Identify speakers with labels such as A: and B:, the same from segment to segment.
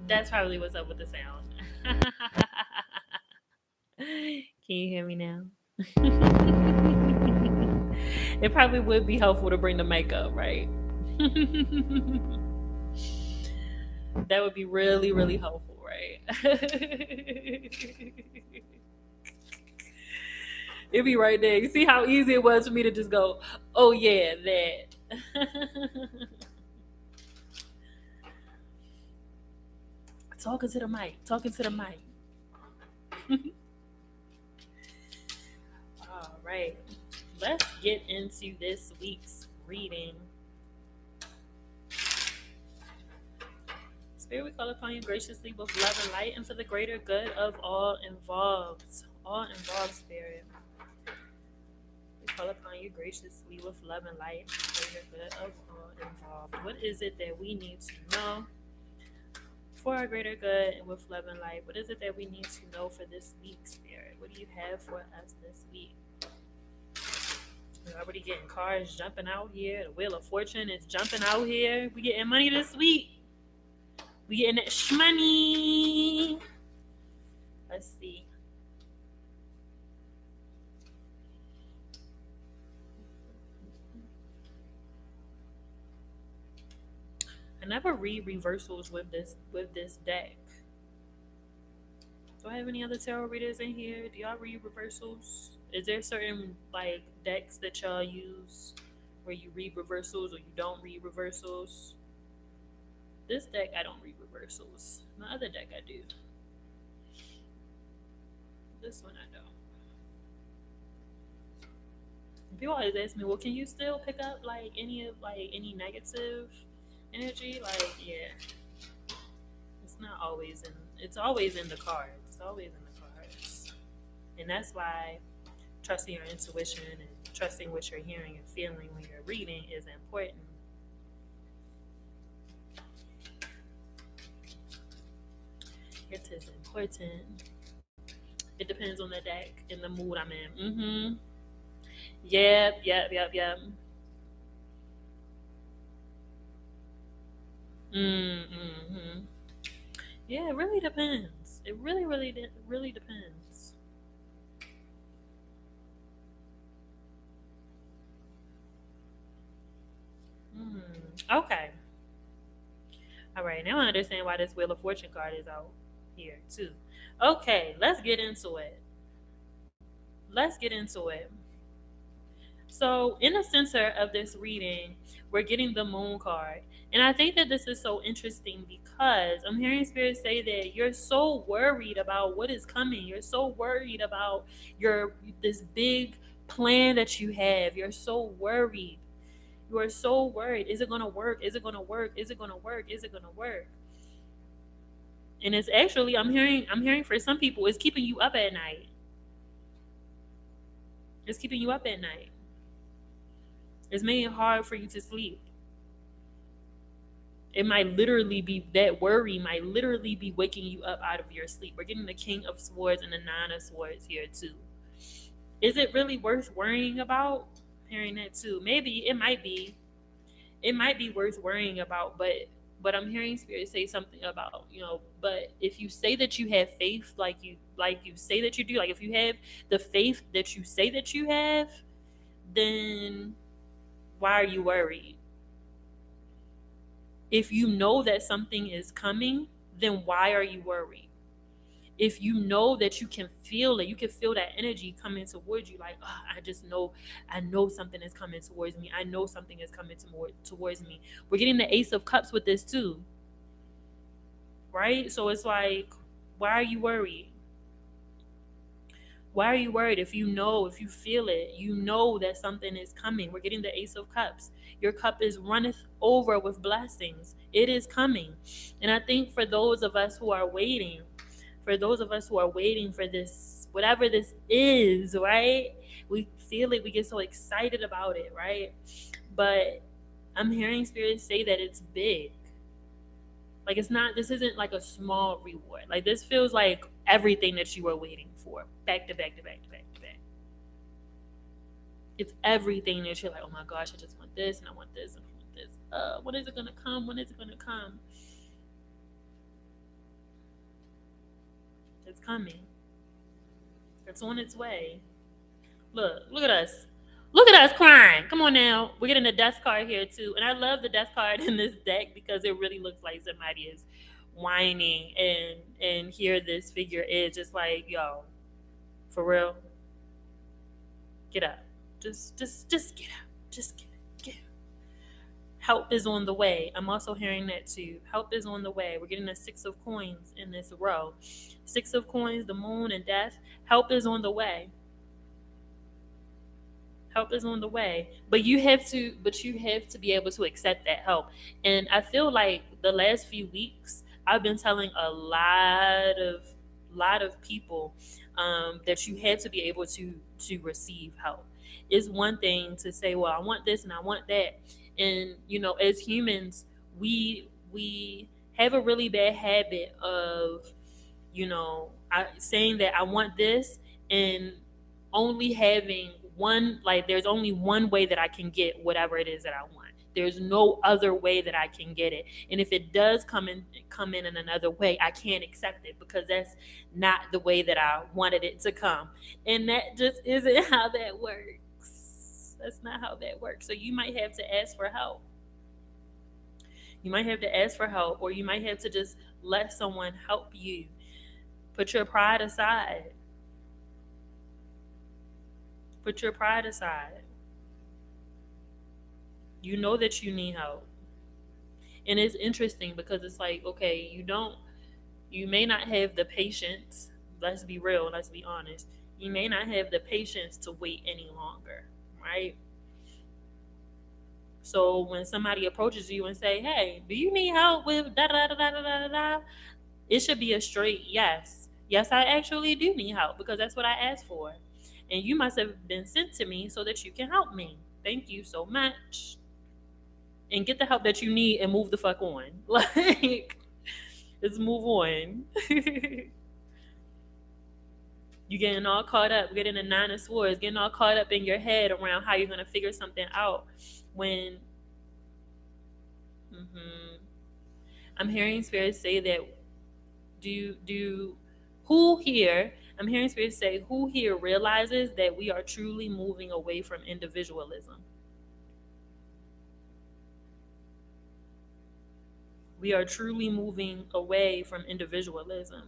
A: That's probably what's up with the sound. Can you hear me now? It probably would be helpful to bring the mic up, right? That would be really, really helpful, right? It'd be right there. You see how easy it was for me to just go, oh yeah, that. Talking to the mic, talking to the mic. All right. Let's get into this week's reading. Spirit, we call upon you graciously with love and light and for the greater good of all involved. All involved, Spirit. We call upon you graciously with love and light and for the greater good of all involved. What is it that we need to know for our greater good and with love and light? What is it that we need to know for this week, Spirit? What do you have for us this week? We're already getting cars jumping out here. The Wheel of Fortune is jumping out here. We getting money this week. We getting that shmoney. Let's see. I never read reversals with this deck. Do I have any other tarot readers in here? Do y'all read reversals? Is there certain like decks that y'all use where you read reversals or you don't read reversals? This deck I don't read reversals. My other deck I do. This one I don't. People always ask me, well, can you still pick up like any negative energy? Like, yeah. It's not always in it's always in the cards. It's always in the cards. And that's why trusting your intuition and trusting what you're hearing and feeling when you're reading is important. It is important. It depends on the deck and the mood I'm in. Yep. Mm-hmm. Yeah, it really depends. It really depends. Mm. Okay. All right. Now I understand why this Wheel of Fortune card is out here too. Okay, let's get into it. Let's get into it. So, in the center of this reading, we're getting the moon card. And I think that this is so interesting because I'm hearing Spirit say that you're so worried about what is coming. You're so worried about your this big plan that you have. You're so worried. You are so worried. Is it going to work? Is it going to work? Is it going to work? Is it going to work? And it's actually I'm hearing for some people it's keeping you up at night. It's keeping you up at night. It's making it hard for you to sleep. It might literally be that worry might literally be waking you up out of your sleep. We're getting the King of Swords and the Nine of Swords here too. Is it really worth worrying about? Hearing that too. Maybe it might be. It might be worth worrying about, but I'm hearing Spirit say something about, but if you say that you have faith like you say that you do, like if you have the faith that you say that you have, then why are you worried? If you know that something is coming, then why are you worried? If you know that you can feel it, you can feel that energy coming towards you, like, oh, I know something is coming towards me. I know something is coming towards me. We're getting the Ace of Cups with this too, right? So it's like, why are you worried? Why are you worried if if you feel it, you know that something is coming? We're getting the Ace of Cups. Your cup is runneth over with blessings. It is coming. And I think for those of us who are waiting, for this, whatever this is, right? We feel it, we get so excited about it, right? But I'm hearing Spirit say that it's big. Like this isn't like a small reward. Like this feels like everything that you were waiting for, back to back to back to back to back. It's everything that you're like, oh my gosh, I just want this and I want this and I want this. When is it gonna come? When is it gonna come? It's coming. It's on its way. Look at us. Look at us crying. Come on now. We're getting a death card here too. And I love the death card in this deck because it really looks like somebody is whining and here this figure is just like, yo, for real. Get up. Just get up. Just get up. Help is on the way. I'm also hearing that too. Help is on the way. We're getting a 6 of coins in this row. 6 of coins, the moon and death. Help is on the way. Help is on the way. But you have to be able to accept that help. And I feel like the last few weeks I've been telling a lot of people that you have to be able to receive help. It's one thing to say, well, I want this and I want that. And as humans, we have a really bad habit of saying that I want this and only having one, like there's only one way that I can get whatever it is that I want. There's no other way that I can get it. And if it does come in another way, I can't accept it because that's not the way that I wanted it to come. And that just isn't how that works. That's not how that works. So you might have to ask for help. You might have to ask for help, or you might have to just let someone help you. Put your pride aside. Put your pride aside. You know that you need help. And it's interesting because it's like, okay, you may not have the patience. Let's be real, let's be honest. You may not have the patience to wait any longer, right? So when somebody approaches you and say, "Hey, do you need help with da da da da da da da?" It should be a straight yes. Yes, I actually do need help because that's what I asked for. And you must have been sent to me so that you can help me. Thank you so much. And get the help that you need and move the fuck on. Like, let's move on. You getting all caught up, getting the 9 of swords, getting all caught up in your head around how you're gonna figure something out when mhm, I'm hearing spirit say that do who here I'm hearing spirit say who here realizes that we are truly moving away from individualism. We are truly moving away from individualism.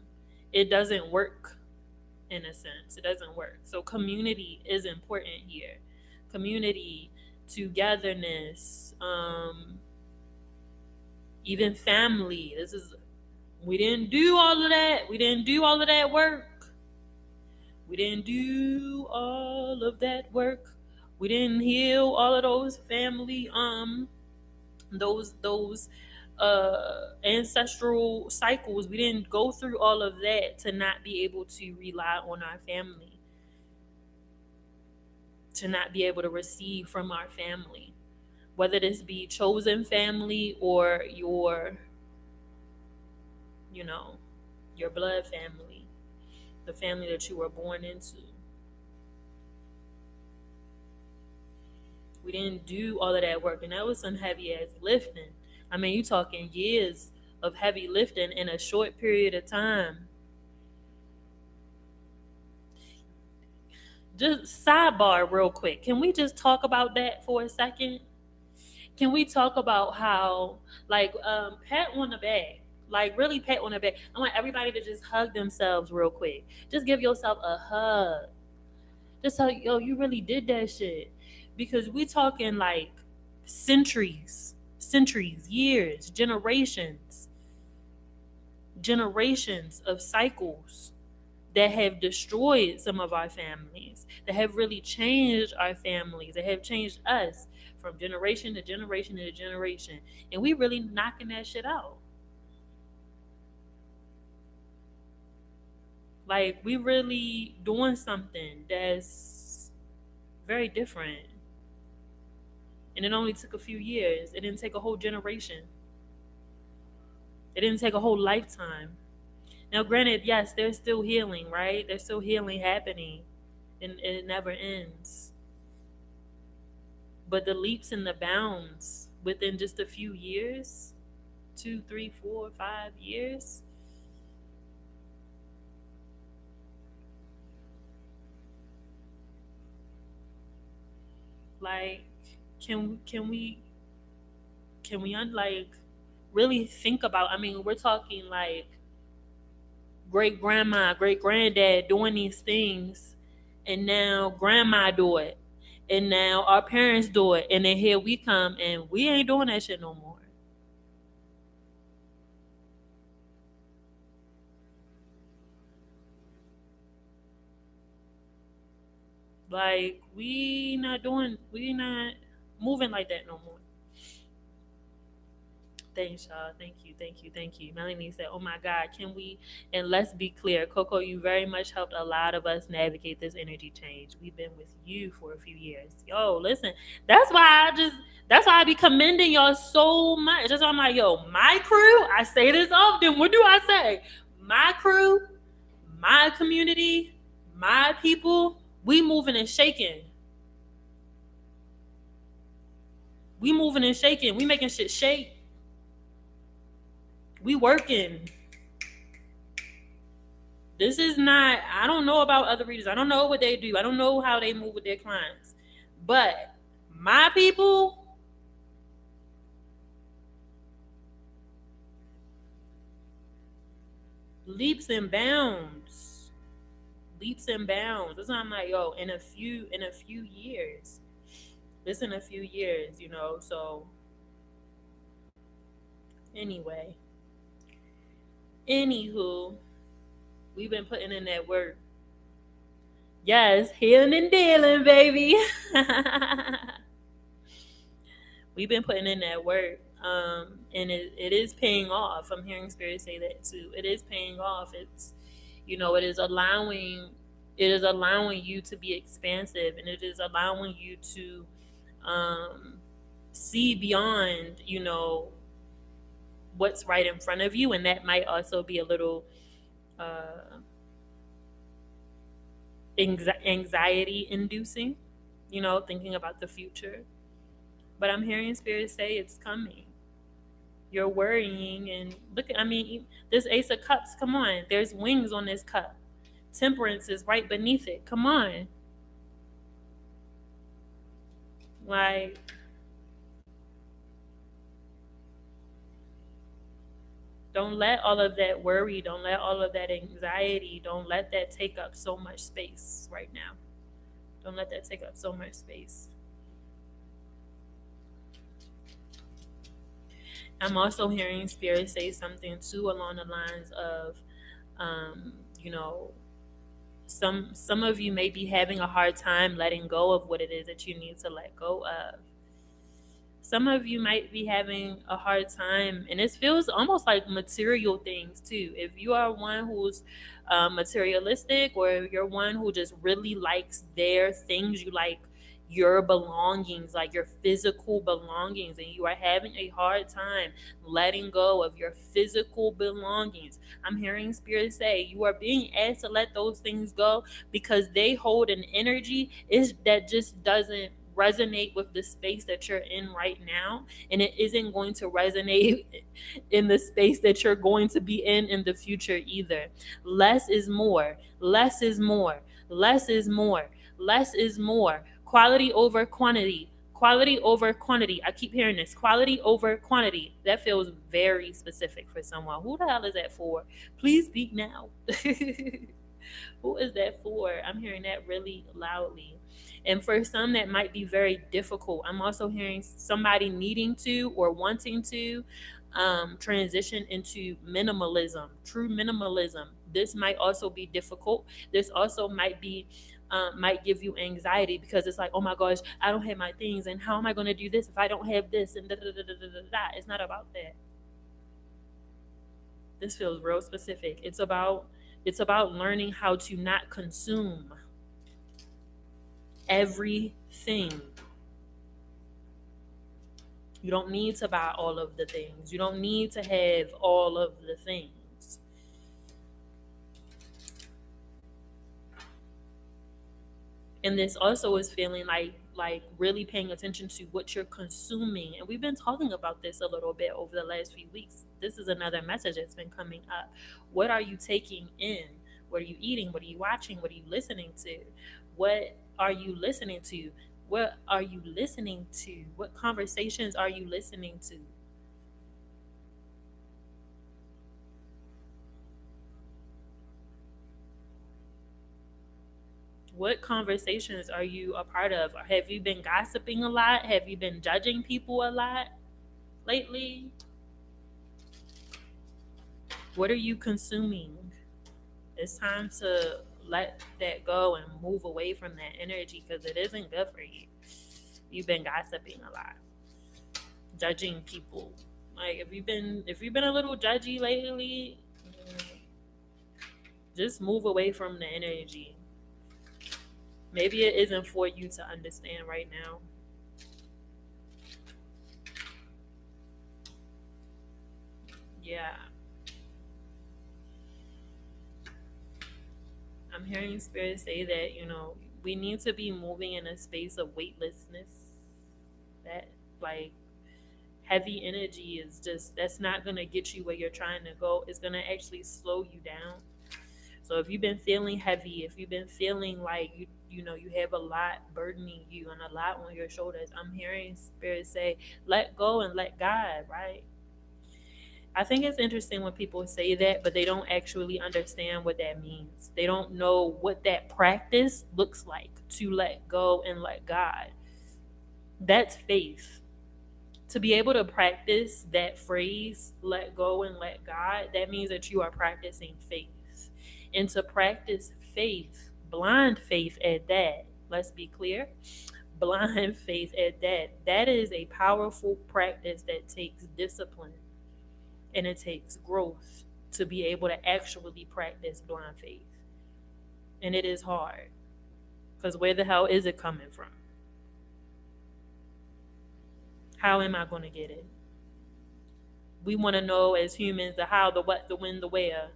A: It doesn't work in a sense. It doesn't work. So community is important here. Community, togetherness, even family. We didn't do all of that. We didn't do all of that work. We didn't do all of that work. We didn't heal all of those family those ancestral cycles. We didn't go through all of that to not be able to rely on our family, to not be able to receive from our family, whether this be chosen family or you know your blood family, the family that you were born into. We didn't do all of that work, and that was some heavy ass lifting. I mean, you talking years of heavy lifting in a short period of time. Just sidebar real quick. Can we just talk about that for a second? Can we talk about how, like, pat on the back, like really pat on the back? I want everybody to just hug themselves real quick. Just give yourself a hug. Just tell yo, you really did that shit. Because we talking like centuries, years, generations of cycles that have destroyed some of our families, that have really changed our families, that have changed us from generation to generation to generation. And we really knocking that shit out. Like we really doing something that's very different. And it only took a few years. It didn't take a whole generation. It didn't take a whole lifetime. Now, granted, yes, there's still healing, right? There's still healing happening, and it never ends. But the leaps and the bounds within just a few years, 2, 3, 4, 5 years, Like, can we like really think about? I mean, we're talking like great grandma, great granddad doing these things, and now grandma do it, and now our parents do it, and then here we come and we ain't doing that shit no more. Like we not moving like that no more. Thanks, y'all. Thank you, thank you, thank you. Melanie said, "Oh my God, can we?" And let's be clear, Coco, you very much helped a lot of us navigate this energy change. We've been with you for a few years. Yo, listen, that's why I just that's why I be commending y'all so much. That's why I'm like, yo, my crew. I say this often. What do I say? My crew, my community, my people. We moving and shaking. We moving and shaking. We making shit shake. We working. This is not, I don't know about other readers. I don't know what they do. I don't know how they move with their clients. But my people, leaps and bounds. Leaps and bounds. That's why I'm like, yo, in a few years. This in a few years, So anyway. Anywho, we've been putting in that work. Yes, healing and dealing, baby. We've been putting in that work, and it is paying off. I'm hearing spirit say that too. It is paying off. It is allowing you to be expansive, and it is allowing you to um, see beyond what's right in front of you, and that might also be a little uh, anxiety inducing. Thinking about the future. But I'm hearing spirit say it's coming. You're worrying, and look at, I mean, this Ace of Cups, come on. There's wings on this cup. Temperance is right beneath it. Come on. Like, don't let all of that worry, don't let all of that anxiety, don't let that take up so much space right now. Don't let that take up so much space. I'm also hearing spirit say something too along the lines of, um, you know, some of you may be having a hard time letting go of what it is that you need to let go of. Some of you might be having a hard time, and it feels almost like material things too. If you are one who's materialistic, or if you're one who just really likes their things, you like your belongings, like your physical belongings, and you are having a hard time letting go of your physical belongings. I'm hearing spirit say you are being asked to let those things go because they hold an energy is that just doesn't resonate with the space that you're in right now, and it isn't going to resonate in the space that you're going to be in the future either. Less is more. Less is more. Less is more. Less is more. Quality over quantity. Quality over quantity. I keep hearing this. Quality over quantity. That feels very specific for someone. Who the hell is that for? Please speak now. Who is that for? I'm hearing that really loudly. And for some, that might be very difficult. I'm also hearing somebody needing to or wanting to transition into minimalism, true minimalism. This might also be difficult. This also might give you anxiety because it's like, oh my gosh, I don't have my things, and how am I going to do this if I don't have this? And da da da da da da. Da. It's not about that. This feels real specific. It's about learning how to not consume everything. You don't need to buy all of the things. You don't need to have all of the things. And this also is feeling like really paying attention to what you're consuming. And we've been talking about this a little bit over the last few weeks. This is another message that's been coming up. What are you taking in? What are you eating? What are you watching? What are you listening to? What are you listening to? What are you listening to? What conversations are you listening to? What conversations are you a part of? Have you been gossiping a lot? Have you been judging people a lot lately? What are you consuming? It's time to let that go and move away from that energy because it isn't good for you. You've been gossiping a lot, judging people. Like if you've been a little judgy lately, just move away from the energy. Maybe it isn't for you to understand right now. Yeah, I'm hearing spirit say that, we need to be moving in a space of weightlessness. That, like, heavy energy is just, that's not going to get you where you're trying to go. It's going to actually slow you down. So if you've been feeling heavy, if you've been feeling like you have a lot burdening you and a lot on your shoulders, I'm hearing spirit say, let go and let God, right? I think it's interesting when people say that, but they don't actually understand what that means. They don't know what that practice looks like, to let go and let God. That's faith. To be able to practice that phrase, let go and let God, that means that you are practicing faith. And to practice faith, blind faith at that, let's be clear, blind faith at that, that is a powerful practice that takes discipline and it takes growth to be able to actually practice blind faith. And it is hard because where the hell is it coming from? How am I going to get it? We want to know as humans the how, the what, the when, the where,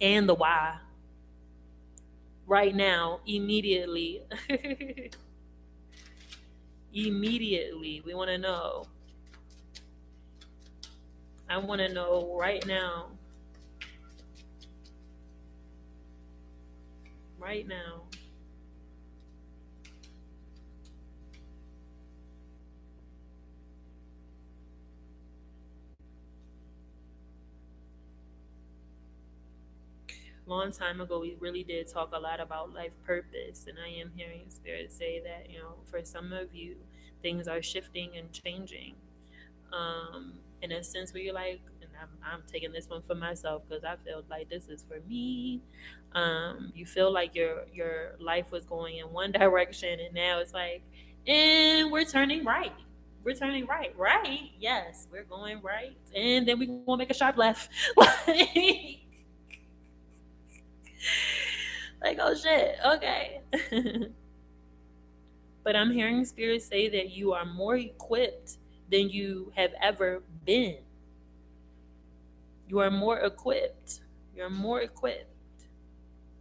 A: and the why. Right now, immediately. Immediately, we want to know. I want to know right now. Right now. Long time ago, we really did talk a lot about life purpose, and I am hearing spirit say that for some of you, things are shifting and changing. In a sense where you're like, and I'm taking this one for myself because I felt like this is for me. You feel like your life was going in one direction, and now it's like, and we're turning right. We're turning right, right? Yes, we're going right, and then we gonna make a sharp left. Like, oh shit, okay. But I'm hearing spirit say that you are more equipped than you have ever been. You are more equipped. You're more equipped.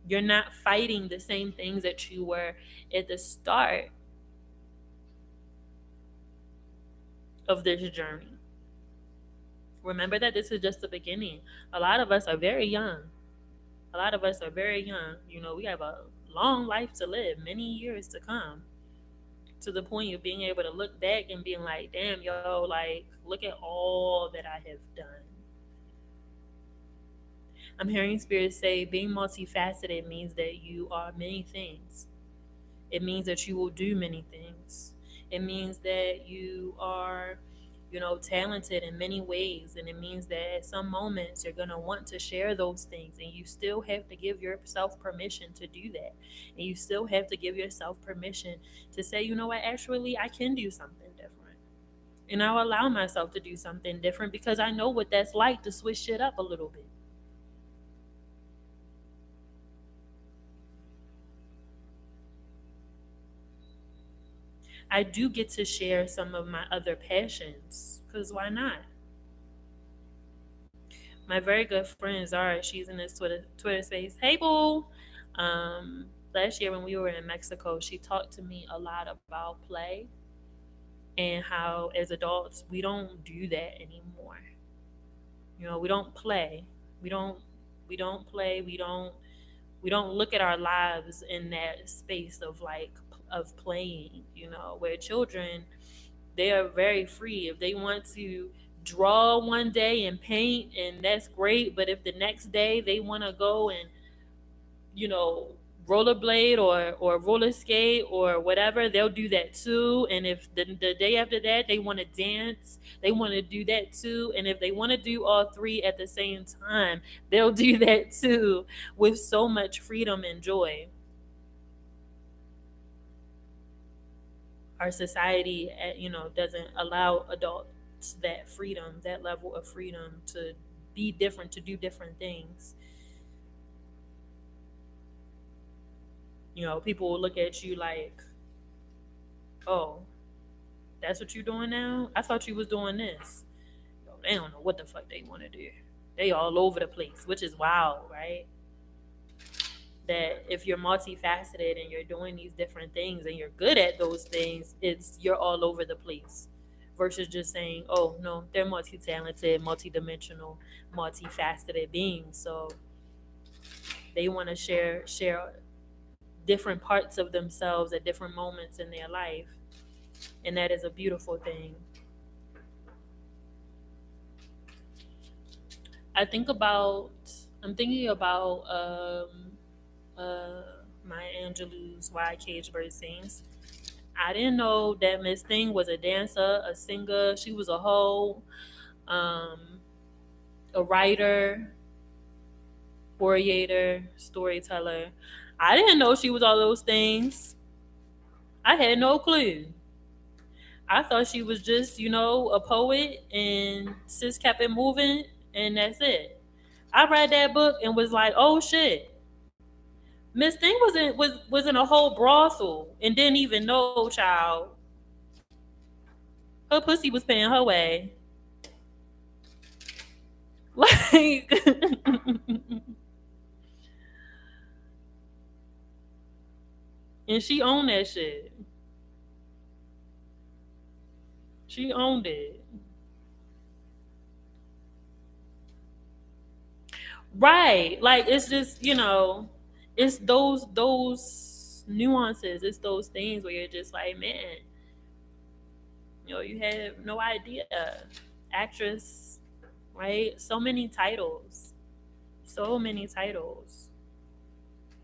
A: You're not fighting the same things that you were at the start of this journey. Remember that this is just the beginning. A lot of us are very young. A lot of us are very young. We have a long life to live, many years to come, to the point of being able to look back and being like, damn, yo, like, look at all that I have done. I'm hearing spirit say being multifaceted means that you are many things. It means that you will do many things. It means that you are, talented in many ways. And it means that at some moments you're going to want to share those things. And you still have to give yourself permission to do that. And you still have to give yourself permission to say, you know what, actually, I can do something different. And I'll allow myself to do something different because I know what that's like to switch shit up a little bit. I do get to share some of my other passions because why not? My very good friend Zara, she's in this Twitter space. Hey, boo. Last year when we were in Mexico, she talked to me a lot about play and how as adults we don't do that anymore. We don't play. We don't we don't play. We don't look at our lives in that space of like of playing, where children, they are very free. If they want to draw one day and paint, and that's great, but if the next day they want to go and, you know, rollerblade or roller skate or whatever, they'll do that too. And if the day after that they want to dance, they want to do that too. And if they want to do all three at the same time, they'll do that too, with so much freedom and joy. Our society, doesn't allow adults that freedom, that level of freedom to be different, to do different things. People will look at you like, oh, that's what you're doing now? I thought you was doing this. They don't know what the fuck they want to do. They all over the place, which is wild, right? That if you're multifaceted and you're doing these different things and you're good at those things, it's you're all over the place. Versus just saying, oh no, they're multi-talented, multi-dimensional, multifaceted beings. So they want to share different parts of themselves at different moments in their life. And that is a beautiful thing. I think about I'm thinking about uh Maya Angelou's Why Cage Bird Sings. I didn't know that Miss Thing was a dancer, a singer. She was a hoe, um, a writer, orator, storyteller. I didn't know she was all those things. I had no clue. I thought she was just, a poet and just kept it moving and that's it. I read that book and was like, oh shit. Miss Thing was in a whole brothel and didn't even know, child. Her pussy was paying her way. Like and she owned that shit. She owned it. Right. Like it's just, it's those nuances, it's those things where you're just like, man, you have no idea. Actress, right? So many titles. So many titles.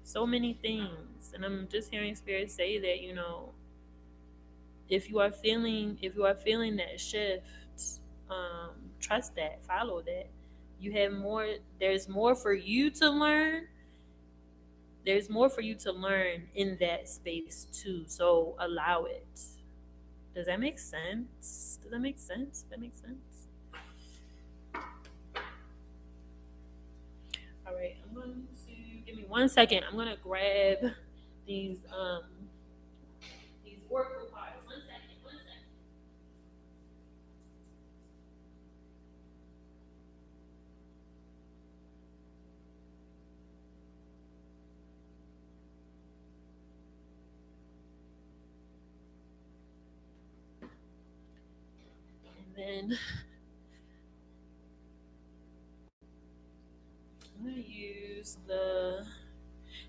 A: So many things. And I'm just hearing spirit say that, if you are feeling that shift, trust that, follow that. You have more there's more for you to learn. There's more for you to learn in that space too. So allow it. Does that make sense? Does that make sense? That makes sense. All right, I'm going to give me 1 second. I'm gonna grab these um these oracle cards. 1 second, 1 second. And then I'm gonna use the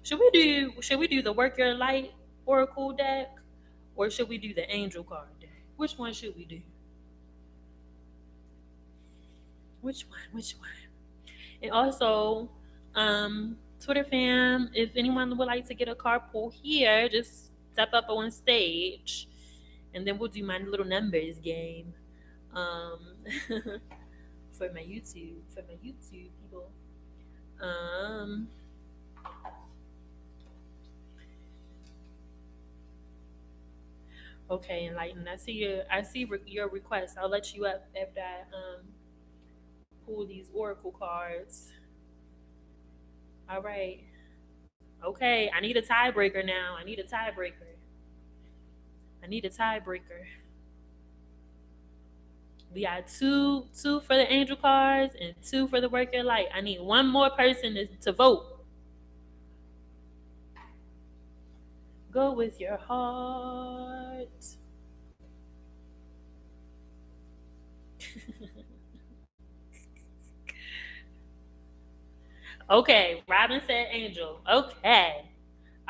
A: should we do the work your light oracle deck, or should we do the angel card deck? Which one should we do? Which one? Which one? And also, Twitter fam, if anyone would like to get a carpool here, just step up on stage, and then we'll do my little numbers game. Um, for my YouTube people. Um, okay, enlighten. I see your request. I'll let you up after I pull these oracle cards. All right. Okay, I need a tiebreaker now. I need a tiebreaker. I need a tiebreaker. We got two for the angel cards and two for the work your light. I need one more person to vote. Go with your heart. Okay, Robin said angel. Okay.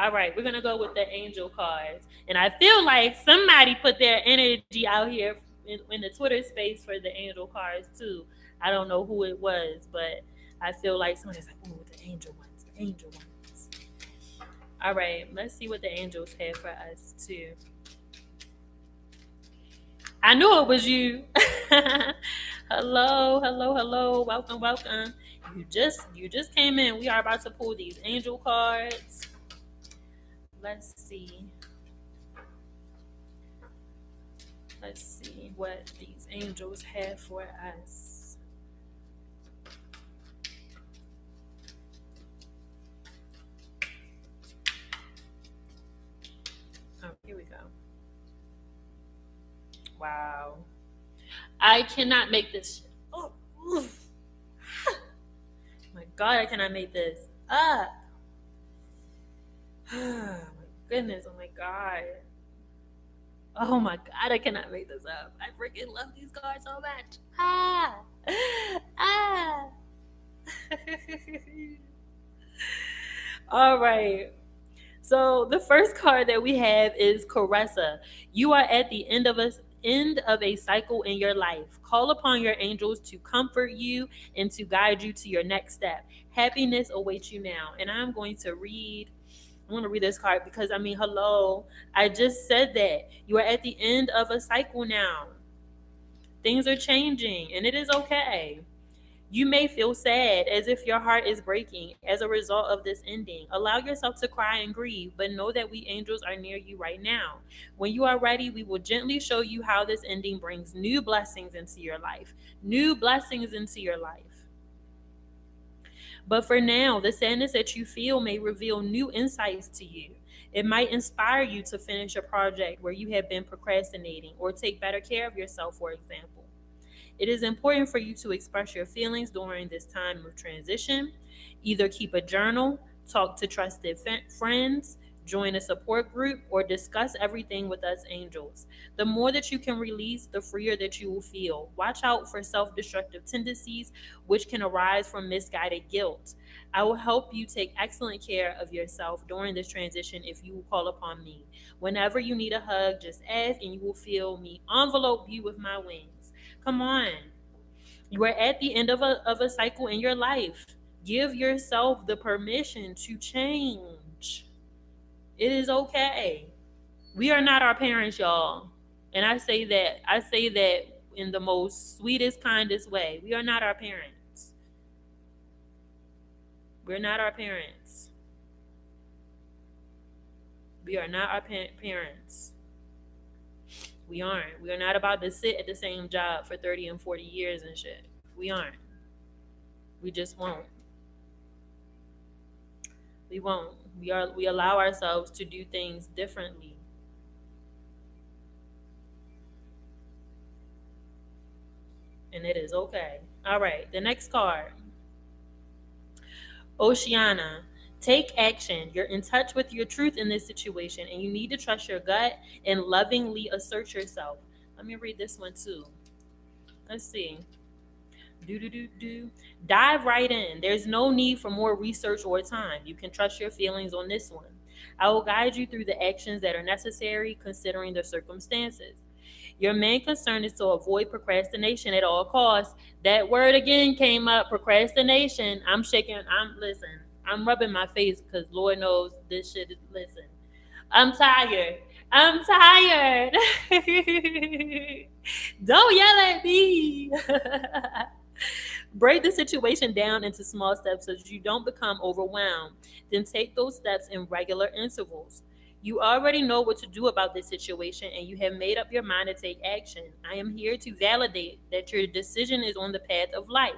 A: All right, we're gonna go with the angel cards, and I feel like somebody put their energy out here in the Twitter space for the angel cards too. I don't know who it was, but I feel like somebody's like, "Oh, the angel ones, the angel ones." All right, let's see what the angels have for us too. I knew it was you. Hello, hello, hello. Welcome, welcome. You just came in. We are about to pull these angel cards. Let's see. Let's see what these angels have for us. Oh, here we go. Wow. I cannot make this shit. Oh, oof. My God, I cannot make this up. Oh my goodness. Oh my God. Oh my God, I cannot make this up. I freaking love these cards so much. Ah. Ah. All right. So the first card that we have is Caressa. You are at the end of a cycle in your life. Call upon your angels to comfort you and to guide you to your next step. Happiness awaits you now. And I'm going to read this card because I mean, hello. I just said that. You are at the end of a cycle now. Things are changing and it is okay. You may feel sad as if your heart is breaking as a result of this ending. Allow yourself to cry and grieve, but know that we angels are near you right now. When you are ready, we will gently show you how this ending brings new blessings into your life. New blessings into your life. But for now, the sadness that you feel may reveal new insights to you. It might inspire you to finish a project where you have been procrastinating or take better care of yourself, for example. It is important for you to express your feelings during this time of transition. Either keep a journal, talk to trusted friends, join a support group, or discuss everything with us angels. The more that you can release, the freer that you will feel. Watch out for self destructive tendencies, which can arise from misguided guilt. I will help you take excellent care of yourself during this transition if you will call upon me. Whenever you need a hug, just ask and you will feel me envelope you with my wings. Come on. You are at the end of a cycle in your life. Give yourself the permission to change. It is okay. We are not our parents, y'all. And I say that in the most sweetest, kindest way. We are not our parents. We're not our parents. We are not our parents. We aren't. We are not about to sit at the same job for 30 and 40 years and shit. We aren't. We just won't. We won't. We allow ourselves to do things differently. And it is okay. All right, the next card. Oceana. Take action. You're in touch with your truth in this situation and you need to trust your gut and lovingly assert yourself. Let me read this one too. Let's see. Do do do do. Dive right in. There's no need for more research or time. You can trust your feelings on this one. I will guide you through the actions that are necessary considering the circumstances. Your main concern is to avoid procrastination at all costs. That word again came up, procrastination. I'm rubbing my face because Lord knows this shit is listen. I'm tired. I'm tired. Don't yell at me. Break the situation down into small steps so that you don't become overwhelmed. Then take those steps in regular intervals. You already know what to do about this situation and you have made up your mind to take action. I am here to validate that your decision is on the path of life.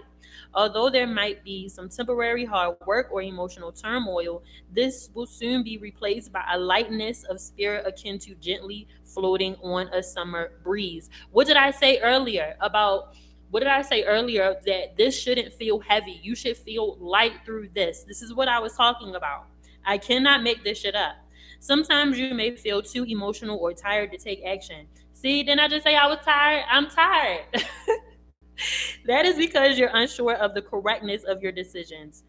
A: Although there might be some temporary hard work or emotional turmoil, this will soon be replaced by a lightness of spirit akin to gently floating on a summer breeze. What did I say earlier that this shouldn't feel heavy? You should feel light through this. This is what I was talking about. I cannot make this shit up. Sometimes you may feel too emotional or tired to take action. See, didn't I just say I was tired? I'm tired. That is because you're unsure of the correctness of your decisions.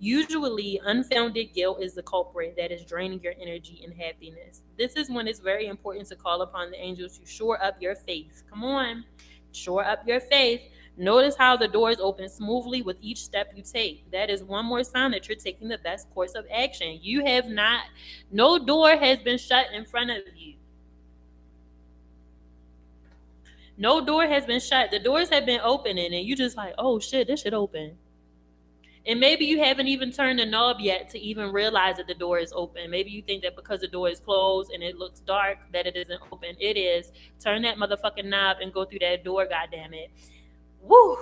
A: Usually, unfounded guilt is the culprit that is draining your energy and happiness. This is when it's very important to call upon the angels to shore up your faith. Come on, shore up your faith. Notice how the doors open smoothly with each step you take. That is one more sign that you're taking the best course of action. You have not, no door has been shut in front of you. No door has been shut. The doors have been opening, and you just like, oh shit, this should open. And maybe you haven't even turned the knob yet to even realize that the door is open. Maybe you think that because the door is closed and it looks dark that it isn't open. It is. Turn that motherfucking knob and go through that door, goddammit. Woo!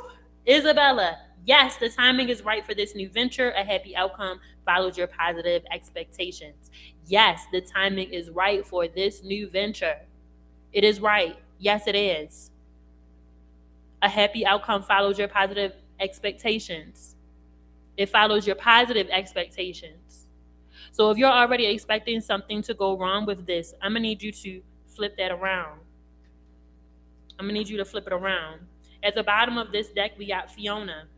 A: Isabella, yes, the timing is right for this new venture. A happy outcome follows your positive expectations. Yes, the timing is right for this new venture. It is right. Yes, it is. A happy outcome follows your positive expectations. It follows your positive expectations. So if you're already expecting something to go wrong with this, I'm going to need you to flip that around. I'm going to need you to flip it around. At the bottom of this deck, we got Fiona.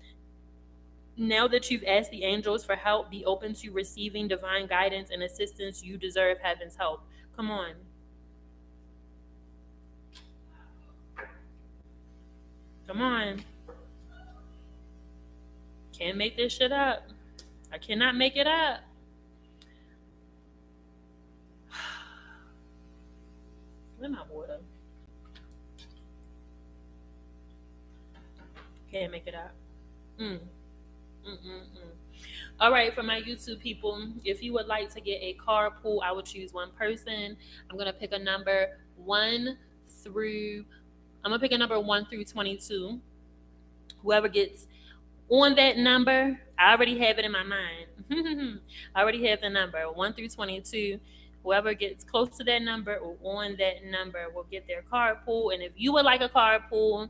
A: Now that you've asked the angels for help, be open to receiving divine guidance and assistance. You deserve heaven's help. Come on. Come on. Can't make this shit up. I cannot make it up. Where's my water? Can't make it up. Mm. Mm-mm-mm. All right, for my YouTube people, if you would like to get a carpool, I would choose one person. I'm gonna pick a number through. I'm gonna pick a number 1 through 22. Whoever gets on that number, I already have it in my mind. I already have the number 1 through 22. Whoever gets close to that number or on that number will get their carpool. And if you would like a carpool,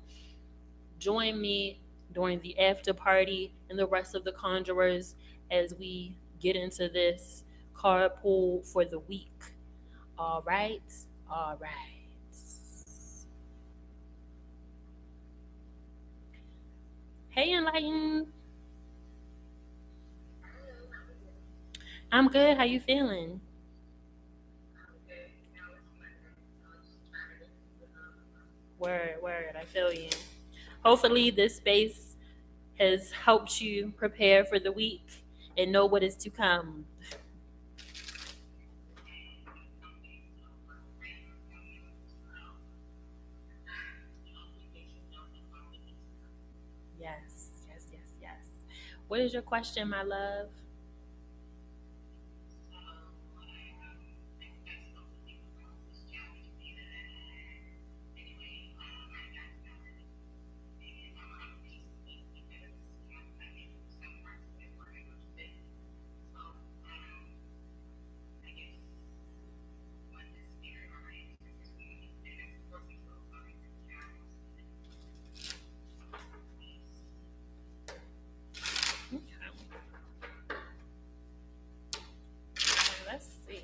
A: join me during the after party and the rest of the conjurers as we get into this carpool for the week. All right. All right. Hey, Enlightened. I'm good. How you feeling? Word, word. I feel you. Hopefully, this space has helped you prepare for the week and know what is to come. Yes, yes, yes, yes. What is your question, my love? Okay, let's see.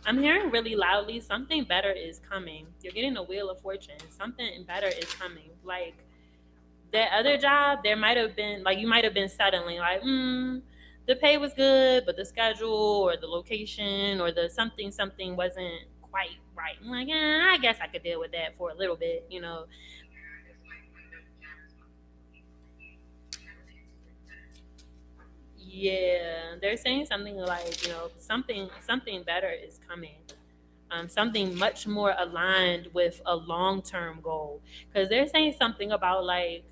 A: I'm hearing really loudly something better is coming. You're getting a wheel of fortune. Something better is coming. Like that other job, there might have been like you might have been suddenly like, the pay was good, but the schedule or the location or the something wasn't quite right. I'm like, I guess I could deal with that for a little bit. Yeah, they're saying something like, something better is coming. Something much more aligned with a long term goal. Because they're saying something about like,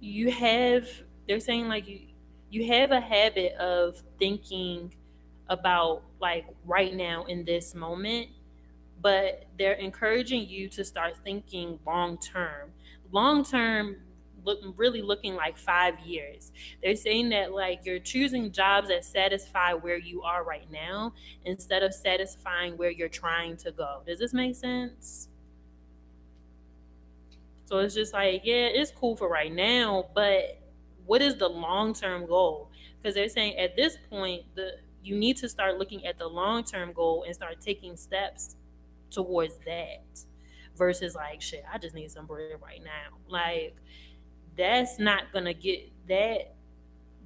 A: you have, they're saying like you have a habit of thinking about like right now in this moment, but they're encouraging you to start thinking long term. Long term really looking like 5 years. They're saying that like you're choosing jobs that satisfy where you are right now instead of satisfying where you're trying to go. Does this make sense? So it's just like, yeah, it's cool for right now, but what is the long term goal? Because they're saying at this point, the you need to start looking at the long term goal and start taking steps towards that versus like shit, I just need some bread right now. Like that's not gonna get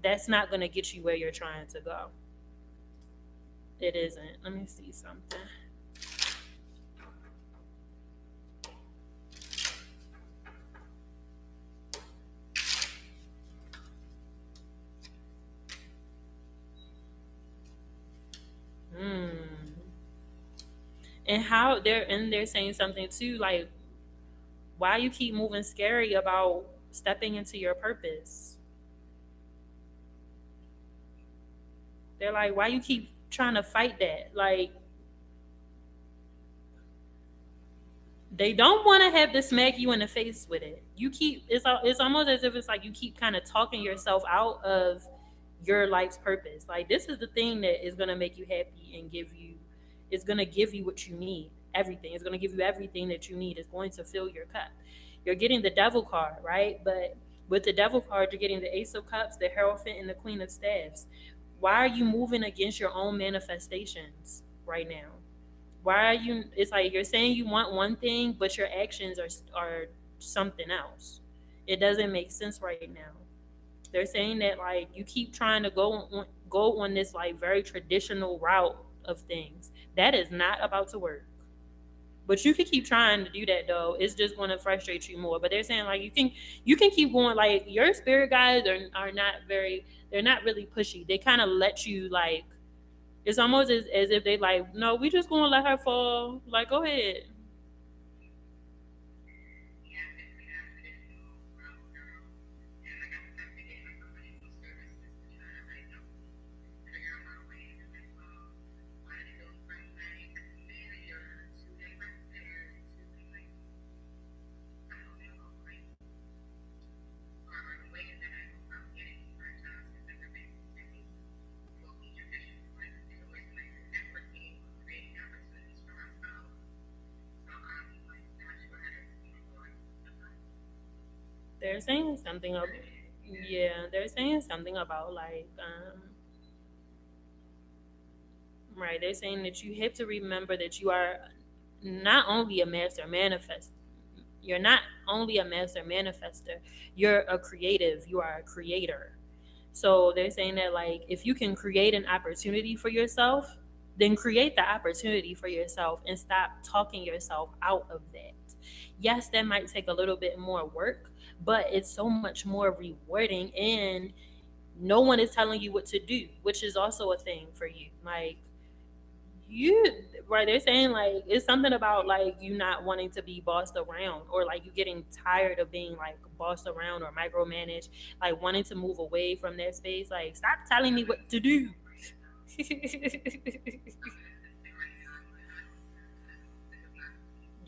A: that's not gonna get you where you're trying to go. It isn't. Let me see something. Hmm. And how they're saying something too, like why you keep moving scary about stepping into your purpose. They're like, why you keep trying to fight that? Like they don't want to have to smack you in the face with it. You keep it's almost as if it's like you keep kind of talking yourself out of your life's purpose. Like this is the thing that is gonna make you happy and give you it's gonna give you what you need. Everything. It's gonna give you everything that you need. It's going to fill your cup. You're getting the devil card, right? But with the devil card, you're getting the ace of cups, the hierophant, and the queen of staves. Why are you moving against your own manifestations right now? Why are you it's like you're saying you want one thing but your actions are something else. It doesn't make sense right now. They're saying that like you keep trying to go on this like very traditional route of things that is not about to work. But you can keep trying to do that though. It's just going to frustrate you more. But they're saying like you can keep going. Like your spirit guides are not very. They're not really pushy. They kind of let you like. It's almost as if they like, no, we just gonna let her fall. Like, go ahead. They're saying something of, yeah, they're saying something about like, right. They're saying that you have to remember that you are not only a master manifest. You're not only a master manifester. You're a creative. You are a creator. So they're saying that like if you can create an opportunity for yourself, then create the opportunity for yourself and stop talking yourself out of that. Yes, that might take a little bit more work, but it's so much more rewarding and no one is telling you what to do, which is also a thing for you. Like you right, they're saying like it's something about like you not wanting to be bossed around or like you getting tired of being like bossed around or micromanaged, like wanting to move away from that space. Like stop telling me what to do.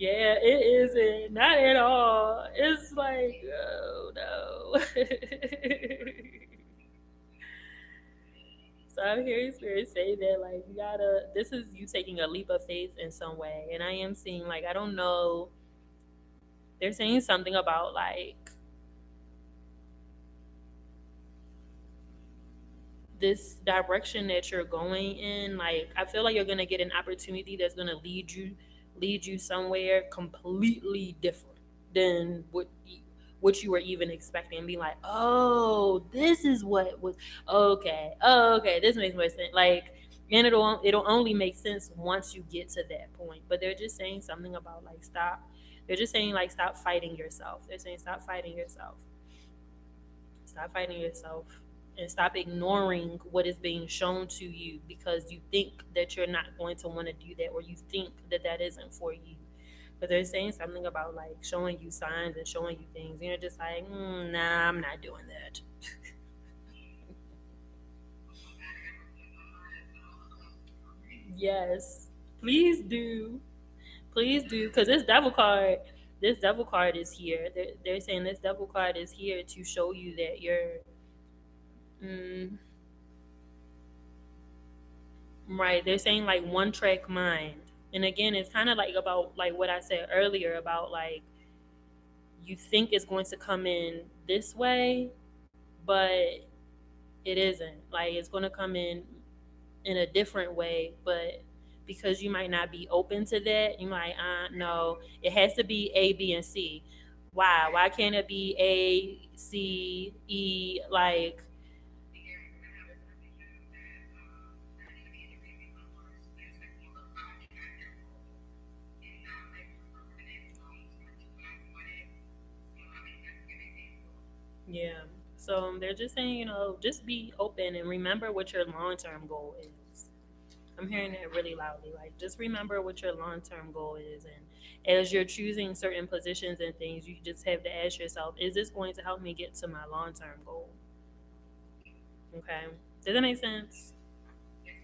A: Yeah, it isn't. Not at all. It's like, oh no. So I'm hearing spirit say that like you gotta this is you taking a leap of faith in some way. And I am seeing like I don't know, they're saying something about like this direction that you're going in. Like I feel like you're gonna get an opportunity that's gonna lead you somewhere completely different than what you were even expecting. Be like, oh, this is what was okay. Oh, okay, this makes more sense. Like, and it'll only make sense once you get to that point. But they're just saying something about like stop. They're just saying like stop fighting yourself. They're saying stop fighting yourself. Stop fighting yourself and stop ignoring what is being shown to you because you think that you're not going to want to do that or you think that that isn't for you. But they're saying something about like showing you signs and showing you things. And you're just like, nah, I'm not doing that. Yes, please do. Please do. Because this devil card. This devil card is here. They're saying this devil card is here to show you that you're mm, right. They're saying like one track mind. And again, it's kind of like about like what I said earlier about like you think it's going to come in this way, but it isn't. Like it's going to come in a different way, but because you might not be open to that, you might no, it has to be A, B, and C. Why can't it be A, C, E? Like, yeah. So they're just saying, just be open and remember what your long term goal is. I'm hearing that really loudly. Like, just remember what your long term goal is. And as you're choosing certain positions and things, you just have to ask yourself, is this going to help me get to my long term goal? Okay. Does that make sense? Okay.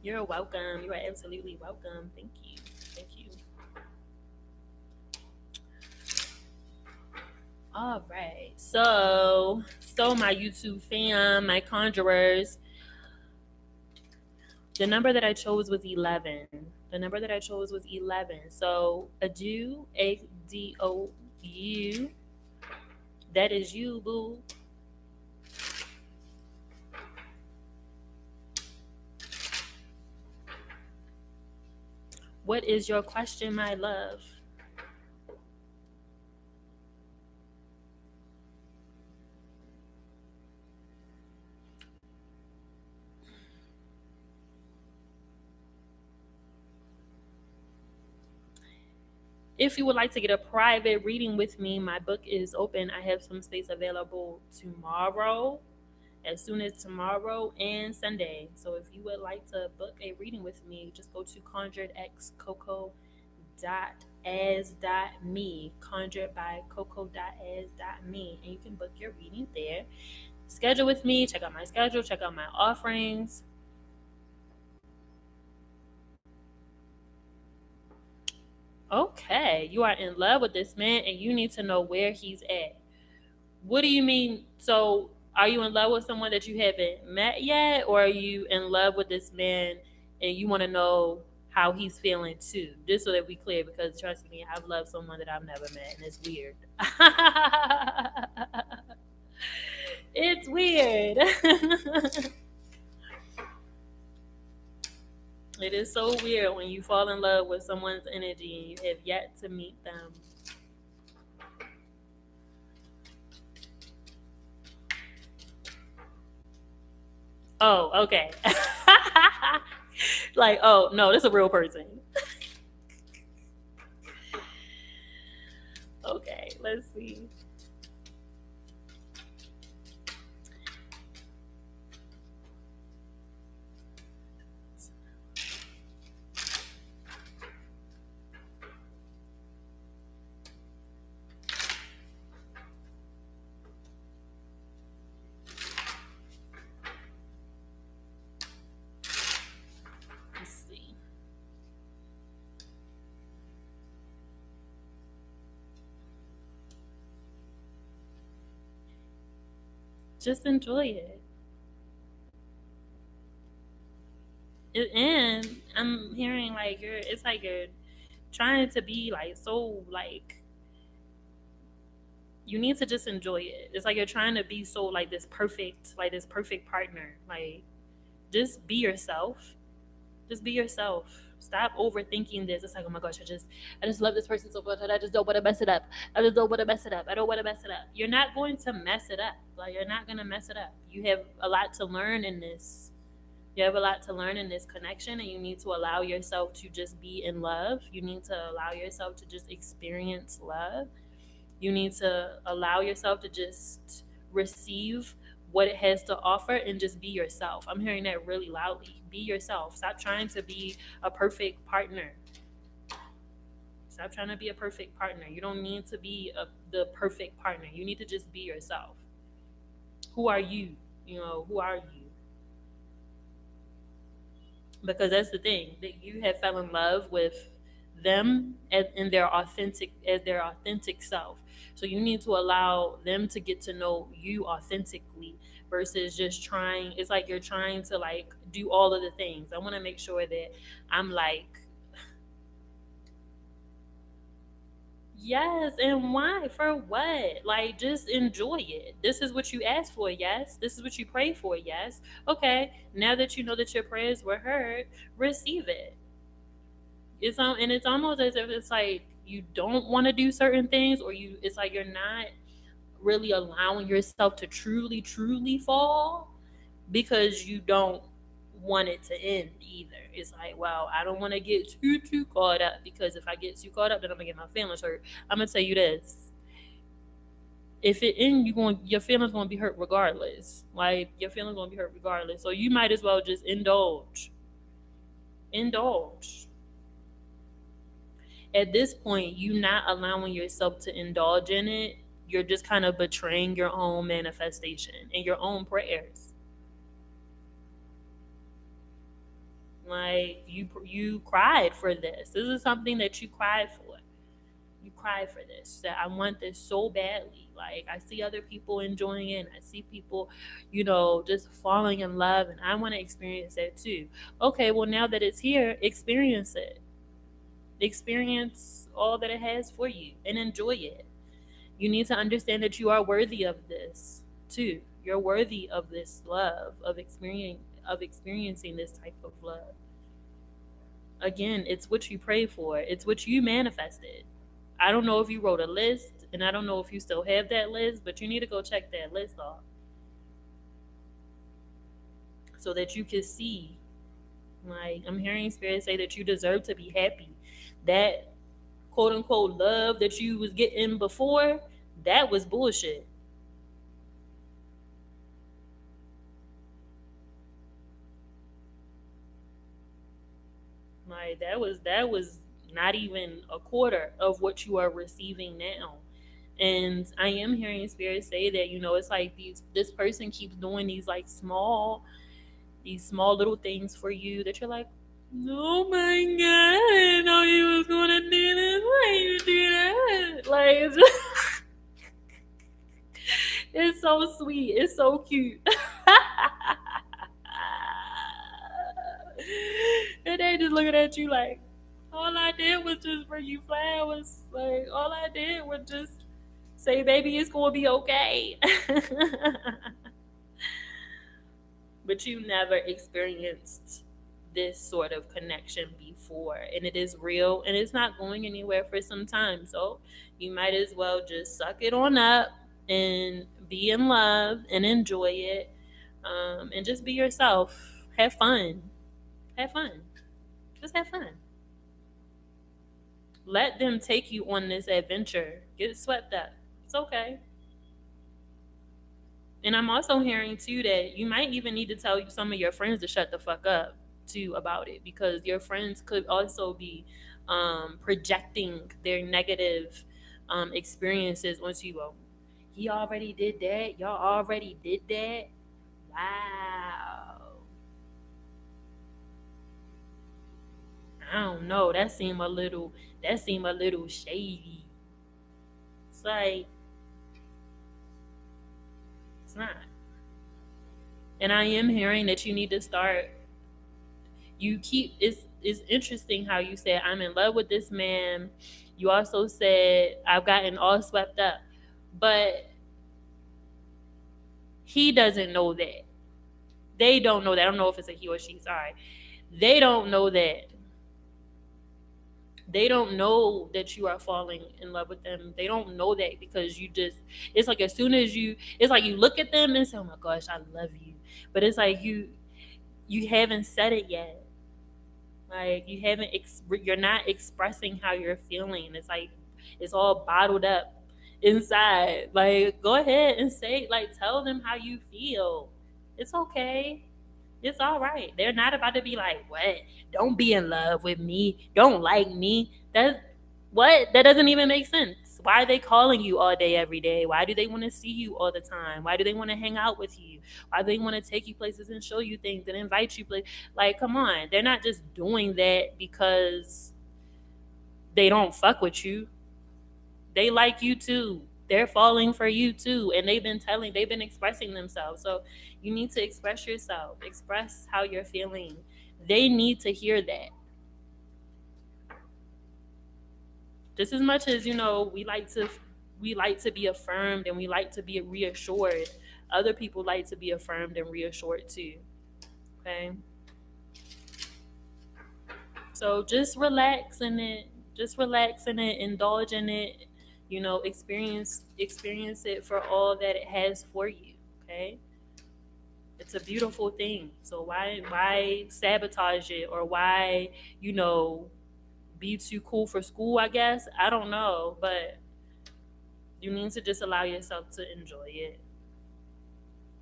A: You're welcome. You are absolutely welcome. Thank you. Thank you. All right. So my YouTube fam, my conjurers, the number that I chose was 11. The number that I chose was 11. So Adu, ADOU, that is you, boo. What is your question, my love? If you would like to get a private reading with me, my book is open. I have some space available tomorrow, as soon as tomorrow and Sunday. So if you would like to book a reading with me, just go to conjuredxcoco.as.me, conjured by coco.as.me, and you can book your reading there. Schedule with me, check out my schedule, check out my offerings. Okay, you are in love with this man and you need to know where he's at. What do you mean? So, are you in love with someone that you haven't met yet, or are you in love with this man and you want to know how he's feeling too? Just so that we clear, because trust me, I've loved someone that I've never met, and it's weird. It's weird. It is so weird when you fall in love with someone's energy and you have yet to meet them. Oh, okay. Like, oh no, this is a real person. Okay, let's see. Let's see. Just enjoy it. And I'm hearing like it's like you're trying to be like so like you need to just enjoy it. It's like you're trying to be so like this perfect partner. Like just be yourself. Just be yourself. Stop overthinking this. It's like, oh my gosh, I just love this person so much and I just don't want to mess it up. I just don't want to mess it up. I don't want to mess it up. You're not going to mess it up. Like you're not gonna mess it up. You have a lot to learn in this. You have a lot to learn in this connection, and you need to allow yourself to just be in love. You need to allow yourself to just experience love. You need to allow yourself to just receive what it has to offer and just be yourself. I'm hearing that really loudly. Be yourself. Stop trying to be a perfect partner. Stop trying to be a perfect partner. You don't need to be the perfect partner. You need to just be yourself. Who are you? Who are you? Because that's the thing that you have fell in love with them in their authentic self. So you need to allow them to get to know you authentically versus just trying. It's like you're trying to like do all of the things. I want to make sure that I'm like, yes, and why? For what? Like, just enjoy it. This is what you asked for, yes. This is what you prayed for, yes. Okay, now that you know that your prayers were heard, receive it. And it's almost as if it's like you don't want to do certain things, or it's like you're not really allowing yourself to truly, truly fall because you don't want it to end either. It's like, well, I don't want to get too caught up because if I get too caught up, then I'm gonna get my feelings hurt. I'm gonna tell you this: if it end, your feelings gonna be hurt regardless. Like your feelings gonna be hurt regardless. So you might as well just indulge. At this point, you not allowing yourself to indulge in it. You're just kind of betraying your own manifestation and your own prayers. Like you cried for this. This is something that you cried for. You cried for this. That I want this so badly. Like I see other people enjoying it. And I see people, just falling in love, and I want to experience that too. Okay, well now that it's here, experience it. Experience all that it has for you and enjoy it. You need to understand that you are worthy of this too. You're worthy of this love, of experiencing this type of love. Again, it's what you pray for. It's what you manifested. I don't know if you wrote a list, and I don't know if you still have that list, but you need to go check that list off so that you can see. Like, I'm hearing Spirit say that you deserve to be happy. That quote unquote love that you was getting before, that was bullshit. Like that was not even a quarter of what you are receiving now. And I am hearing Spirit say that, it's like this person keeps doing these small little things for you that you're like, oh my god, I didn't know you was gonna do this. Why you do that? Like it's so sweet. It's so cute. And they just looking at you like, all I did was just bring you flowers. Like all I did was just say, baby, it's gonna be okay. But you never experienced this sort of connection before, and it is real, and it's not going anywhere for some time. So you might as well just suck it on up and be in love and enjoy it, and just be yourself. Have fun just have fun. Let them take you on this adventure. Get swept up. It's okay. And I'm also hearing too that you might even need to tell some of your friends to shut the fuck up too about it, because your friends could also be projecting their negative experiences onto you. Well, he already did that. Y'all already did that. Wow. I don't know. That seemed a little shady. It's like it's not. And I am hearing that you need to start. It's interesting how you said I'm in love with this man. You also said I've gotten all swept up, but he doesn't know that. They don't know that. I don't know if it's a he or she. Sorry, they don't know that. They don't know that you are falling in love with them. They don't know that because it's like as soon as it's like you look at them and say, oh my gosh, I love you. But it's like you haven't said it yet. Like you're not expressing how you're feeling. It's like it's all bottled up inside. Like go ahead and say, like, tell them how you feel. It's okay. It's all right. They're not about to be like, what? Don't be in love with me. Don't like me. That doesn't even make sense. Why are they calling you all day, every day? Why do they want to see you all the time? Why do they want to hang out with you? Why do they want to take you places and show you things and invite you places? Like, come on. They're not just doing that because they don't fuck with you. They like you too. They're falling for you too. And they've been expressing themselves. So you need to express yourself, express how you're feeling. They need to hear that. Just as much as, we like to be affirmed and we like to be reassured, other people like to be affirmed and reassured too. Okay? So just relax in it. Just relax in it, indulge in it, experience it for all that it has for you. Okay? It's a beautiful thing. So why sabotage it, or why, you know, be too cool for school, I guess. I don't know, but you need to just allow yourself to enjoy it.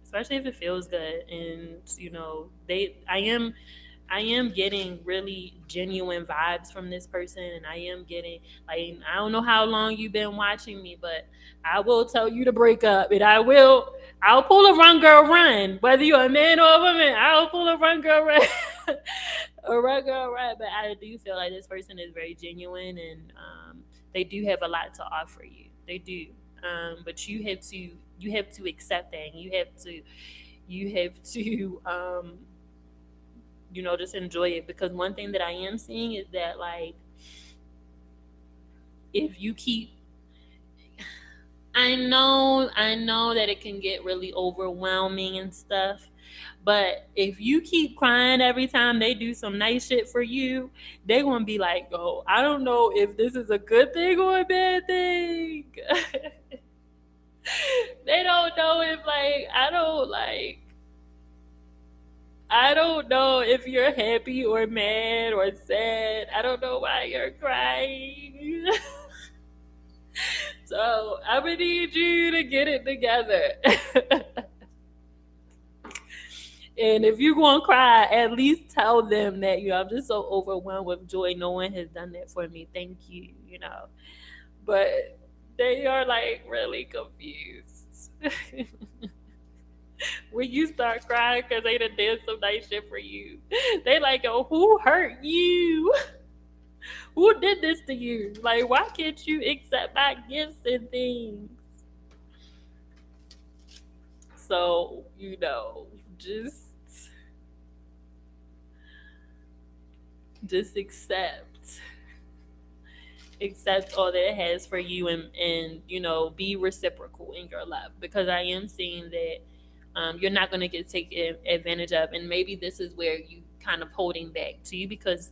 A: Especially if it feels good. And, I am getting really genuine vibes from this person, and I am getting, like, I don't know how long you've been watching me, but I will tell you to break up, and I'll pull a run girl run, whether you're a man or a woman. I'll pull a run girl run, a run girl run. But I do feel like this person is very genuine, and they do have a lot to offer you. They do, but you have to accept that, and you have to just enjoy it. Because one thing that I am seeing is that, like, if you keep, I know that it can get really overwhelming and stuff, but if you keep crying every time they do some nice shit for you, they're gonna be like, oh, I don't know if this is a good thing or a bad thing. They don't know if, like, I don't know if you're happy or mad or sad. I don't know why you're crying. So I'm gonna need you to get it together. And if you're gonna cry, at least tell them that, I'm just so overwhelmed with joy. No one has done that for me. Thank you. But they are, like, really confused. When you start crying because they done did some nice shit for you, they like, oh, who hurt you? Who did this to you? Like, why can't you accept my gifts and things? So, just accept all that it has for you, and be reciprocal in your love, because I am seeing that you're not going to get taken advantage of, and maybe this is where you kind of holding back to you, because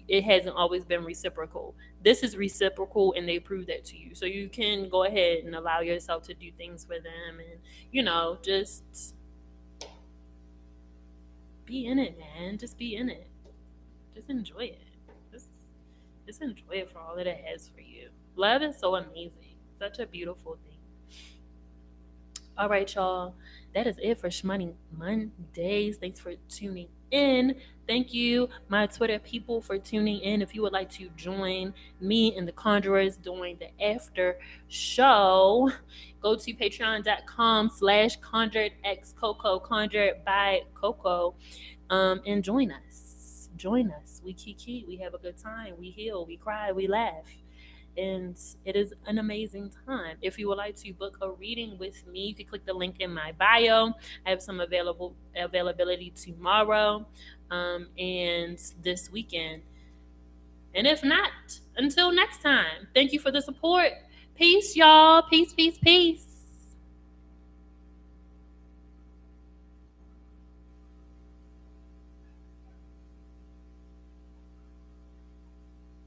A: it hasn't always been reciprocal. This is reciprocal, and they prove that to you, so you can go ahead and allow yourself to do things for them, and just be in it, man. Just be in it. Just enjoy it. just just enjoy it for all that it has for you. Love is so amazing, such a beautiful thing. All right, y'all. That is it for Schmoney Mondays. Thanks for tuning in. Thank you, my Twitter people, for tuning in. If you would like to join me and the Conjurers during the after show, go to patreon.com/conjuredxcoco, conjured by Coco, and join us. Join us. We kiki. We have a good time. We heal. We cry. We laugh, and it is an amazing time. If you would like to book a reading with me, you can click the link in my bio. I have some availability tomorrow, and this weekend. And if not, until next time, thank you for the support. Peace, y'all. Peace, peace, peace.